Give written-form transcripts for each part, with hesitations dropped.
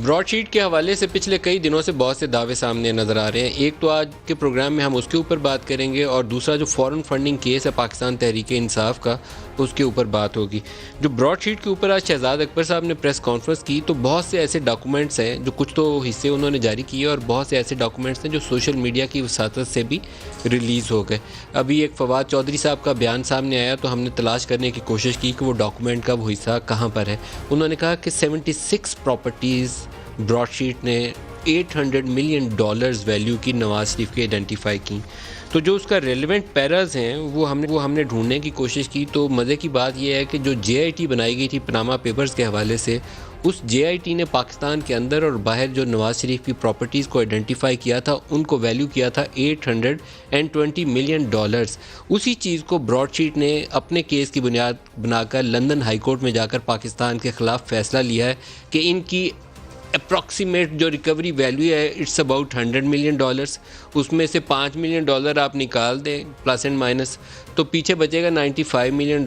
Broad sheet کے حوالے سے پچھلے کئی دنوں سے بہت سے دعوے سامنے نظر آ رہے ہیں. ایک تو آج کے پروگرام میں ہم اس کے اوپر بات کریں گے اور دوسرا جو فورن فنڈنگ کیس ہے پاکستان تحریک انصاف کا اس کے اوپر بات ہوگی. جو براڈ شیٹ کے اوپر آج شہزاد اکبر صاحب نے پریس کانفرنس کی تو بہت سے ایسے ڈاکومنٹس ہیں جو کچھ تو حصے انہوں نے جاری کیے اور بہت سے ایسے ڈاکومنٹس ہیں جو سوشل میڈیا کی وساطت سے بھی ریلیز ہو گئے. ابھی ایک فواد چودھری صاحب کا بیان سامنے آیا تو ہم نے تلاش کرنے کی کوشش کی کہ وہ ڈاکومنٹ کا وہ حصہ کہاں پر ہے. انہوں نے کہا کہ 76 پراپرٹیز براڈ شیٹ نے $800 ملین ویلیو کی نواز شریف کی آئیڈینٹیفائی کی. تو جو اس کا ریلیونٹ پیراز ہیں وہ ہم نے ڈھونڈنے کی کوشش کی. تو مزے کی بات یہ ہے کہ جو JIT بنائی گئی تھی پناما پیپرز کے حوالے سے, اس JIT نے پاکستان کے اندر اور باہر جو نواز شریف کی پراپرٹیز کو آئیڈینٹیفائی کیا تھا ان کو ویلیو کیا تھا $820 ملین. اسی چیز کو براڈ شیٹ نے اپنے کیس کی بنیاد بنا کر لندن ہائی کورٹ میں جا کر پاکستان کے خلاف فیصلہ لیا ہے کہ ان کی اپروکسیمیٹ جو ریکوری ویلیو ہے اٹس اباؤٹ $100 ملین. اس میں سے $5 ملین آپ نکال دیں پلس اینڈ مائنس تو پیچھے بچے گا $95 ملین.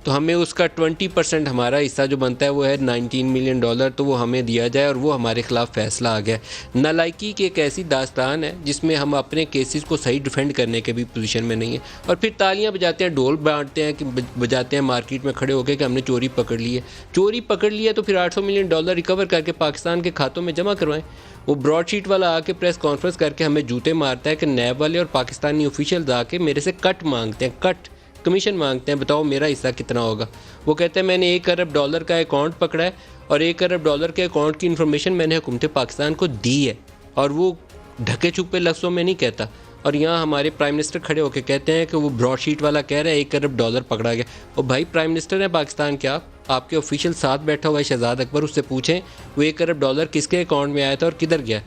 تو ہمیں اس کا 20% ہمارا حصہ جو بنتا ہے وہ ہے $19 ملین. تو وہ ہمیں دیا جائے اور وہ ہمارے خلاف فیصلہ آ گیا. نالائکی کی ایک ایسی داستان ہے جس میں ہم اپنے کیسز کو صحیح ڈیفینڈ کرنے کے بھی پوزیشن میں نہیں ہیں اور پھر تالیاں بجاتے ہیں, ڈھول بانٹتے ہیں کہ بجاتے ہیں مارکیٹ میں کھڑے ہو کے کہ ہم نے چوری پکڑ لی ہے. چوری پکڑ لی ہے تو پھر $800 ملین ریکور کر کے پاکستان کے کھاتوں میں جمع کروائیں. وہ براڈ شیٹ والا آ کے پریس کانفرنس کر کے ہمیں جوتے مارتا ہے کہ نیب والے اور پاکستانی آفیشیلز آ کے میرے سے کٹ مانگتے ہیں, کٹ کمیشن مانگتے ہیں, بتاؤ میرا حصہ کتنا ہوگا. وہ کہتے ہیں میں نے $1 ارب کا اکاؤنٹ پکڑا ہے اور $1 ارب کے اکاؤنٹ کی انفارمیشن میں نے حکومت پاکستان کو دی ہے اور وہ ڈھکے چھپے لفظوں میں نہیں کہتا. اور یہاں ہمارے پرائم منسٹر کھڑے ہو کے کہتے ہیں کہ وہ براڈ شیٹ والا کہہ رہا ہے $1 ارب پکڑا گیا. اور بھائی پرائم منسٹر ہے پاکستان کے, آپ کے آفیشیل ساتھ بیٹھا ہوا ہے شہزاد اکبر, اس سے پوچھیں وہ $1 ارب کس کے اکاؤنٹ میں آیا تھا اور کدھر گیا.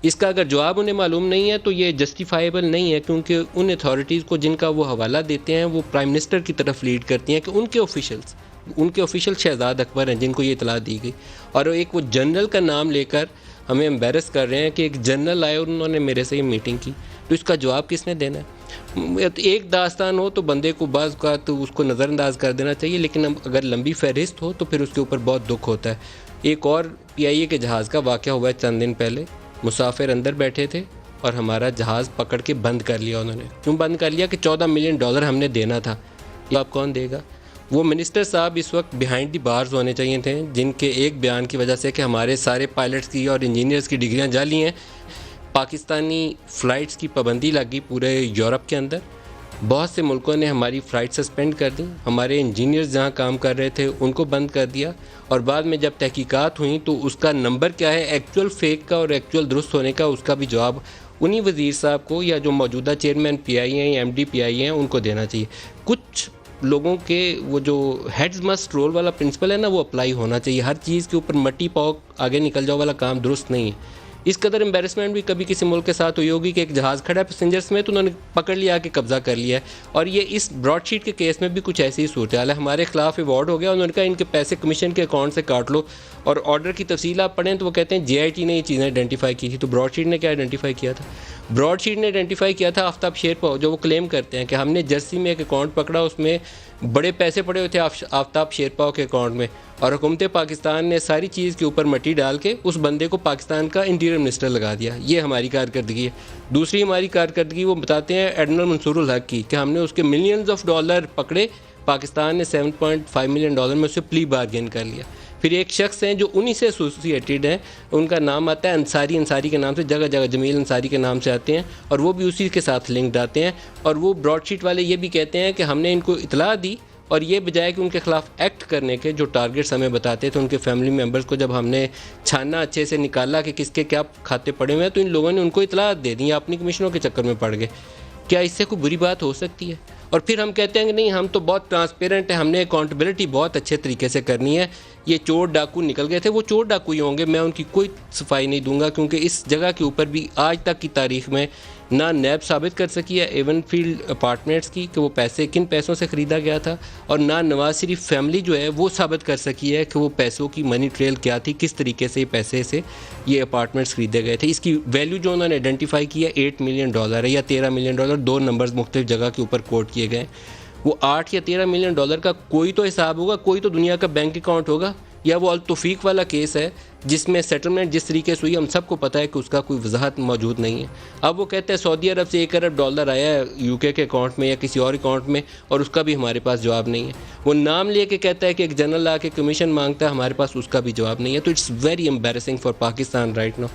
اس کا اگر جواب انہیں معلوم نہیں ہے تو یہ جسٹیفائیبل نہیں ہے, کیونکہ ان اتھارٹیز کو جن کا وہ حوالہ دیتے ہیں وہ پرائم منسٹر کی طرف لیڈ کرتی ہیں کہ ان کے آفیشیل شہزاد اکبر ہیں جن کو یہ اطلاع دی گئی. اور ایک وہ جنرل کا نام لے کر ہمیں امبیرس کر رہے ہیں کہ ایک جنرل آئے اور انہوں نے میرے سے یہ میٹنگ کی. تو اس کا جواب کس نے دینا ہے؟ ایک داستان ہو تو بندے کو بعض کا تو اس کو نظر انداز کر دینا چاہیے, لیکن اگر لمبی فہرست ہو تو پھر اس کے اوپر بہت دکھ ہوتا ہے. ایک اور PIA کے جہاز کا واقعہ ہوا ہے چند دن پہلے. مسافر اندر بیٹھے تھے اور ہمارا جہاز پکڑ کے بند کر لیا انہوں نے. کیوں بند کر لیا؟ کہ $14 ملین ہم نے دینا تھا. یہ آپ کون دے گا؟ وہ منسٹر صاحب اس وقت بیہائنڈ دی بارز ہونے چاہیے تھے, جن کے ایک بیان کی وجہ سے کہ ہمارے سارے پائلٹس کی اور انجینئرز کی ڈگریاں جعلی ہیں. پاکستانی فلائٹس کی پابندی لگی پورے یورپ کے اندر. بہت سے ملکوں نے ہماری فلائٹ سسپینڈ کر دی. ہمارے انجینئرز جہاں کام کر رہے تھے ان کو بند کر دیا. اور بعد میں جب تحقیقات ہوئیں تو اس کا نمبر کیا ہے ایکچوئل فیک کا اور ایکچوئل درست ہونے کا, اس کا بھی جواب انہی وزیر صاحب کو یا جو موجودہ چیئرمین PI ہیں یا MD PI ہیں ان کو دینا چاہیے. کچھ لوگوں کے وہ جو ہیڈز مسٹ رول والا پرنسپل ہے نا وہ اپلائی ہونا چاہیے. ہر چیز کے اوپر مٹی پاؤ آگے نکل جاؤ والا کام درست نہیں ہے. اس قدر امبیرسمنٹ بھی کبھی کسی ملک کے ساتھ ہوئی ہوگی کہ ایک جہاز کھڑا ہے پیسنجرز میں تو انہوں نے پکڑ لیا کہ قبضہ کر لیا ہے. اور یہ اس براڈ شیٹ کے کیس میں بھی کچھ ایسی ہی صورتحال ہے. ہمارے خلاف ایوارڈ ہو گیا, انہوں نے کہا ان کے پیسے کمیشن کے اکاؤنٹ سے کاٹ لو. اور آرڈر کی تفصیل آپ پڑھیں تو وہ کہتے ہیں JIT نے یہ چیزیں آئیڈینٹیفائی کی تھی. تو براڈ شیٹ نے کیا آئیڈینٹیفائی کیا تھا؟ براڈ شیٹ نے آئیڈینٹیفائی کیا تھا آفتاب شیرپاؤ, جو وہ کلیم کرتے ہیں کہ ہم نے جرسی میں ایک اکاؤنٹ پکڑا, اس میں بڑے پیسے پڑے ہوئے تھے آفتاب شیرپاؤ کے اکاؤنٹ میں, اور حکومت پاکستان نے ساری چیز کے اوپر مٹی ڈال کے اس بندے کو پاکستان کا انٹیریئر منسٹر لگا دیا. یہ ہماری کارکردگی ہے. دوسری ہماری کارکردگی وہ بتاتے ہیں ایڈمرل منصور الحق کی کہ ہم نے اس کے ملینز آف ڈالر پکڑے, پاکستان نے $7.5 ملین میں اسے پلی بارگین کر لیا. پھر ایک شخص ہیں جو انہی سے ایسوسیٹیڈ ہیں, ان کا نام آتا ہے انصاری کے نام سے, جگہ جگہ جمیل انصاری کے نام سے آتے ہیں اور وہ بھی اسی کے ساتھ لنکڈ آتے ہیں. اور وہ براڈ شیٹ والے یہ بھی کہتے ہیں کہ ہم نے ان کو اطلاع دی اور یہ بجائے کہ ان کے خلاف ایکٹ کرنے کے جو ٹارگٹس ہمیں بتاتے تھے ان کے فیملی ممبرز کو, جب ہم نے چھانا اچھے سے نکالا کہ کس کے کیا کھاتے پڑے ہوئے ہیں تو ان لوگوں نے ان کو اطلاع دے دی, اپنی کمیشنوں کے چکر میں پڑ گئے. کیا اس سے کوئی بری بات ہو سکتی ہے؟ اور پھر ہم کہتے ہیں کہ نہیں ہم تو بہت ٹرانسپیرنٹ ہیں, ہم نے اکاؤنٹیبلٹی بہت اچھے طریقے سے کرنی ہے. یہ چور ڈاکو نکل گئے تھے, وہ چور ڈاکو ہی ہوں گے, میں ان کی کوئی صفائی نہیں دوں گا, کیونکہ اس جگہ کے اوپر بھی آج تک کی تاریخ میں نہ نیب ثابت کر سکی ہے ایون فیلڈ اپارٹمنٹس کی کہ وہ کن پیسوں سے خریدا گیا تھا, اور نہ نواز شریف فیملی جو ہے وہ ثابت کر سکی ہے کہ وہ پیسوں کی منی ٹریل کیا تھی, کس طریقے سے پیسے سے یہ اپارٹمنٹس خریدے گئے تھے. اس کی ویلیو جو انہوں نے آئیڈینٹیفائی کی ہے $8 ملین ہے یا $13 ملین, دو نمبرز مختلف جگہ کے اوپر کوٹ کیے گئے. وہ $8 یا $13 ملین کا کوئی تو حساب ہوگا, کوئی تو دنیا کا بینک اکاؤنٹ ہوگا یا وہ التوفیق والا کیس ہے جس میں سیٹلمنٹ جس طریقے سے ہوئی ہم سب کو پتہ ہے کہ اس کا کوئی وضاحت موجود نہیں ہے. اب وہ کہتے ہیں سعودی عرب سے $1 ارب آیا ہے یو کے اکاؤنٹ میں یا کسی اور اکاؤنٹ میں, اور اس کا بھی ہمارے پاس جواب نہیں ہے. وہ نام لے کے کہتا ہے کہ ایک جنرل آ کے کمیشن مانگتا ہے, ہمارے پاس اس کا بھی جواب نہیں ہے. تو it's very embarrassing for Pakistan right now.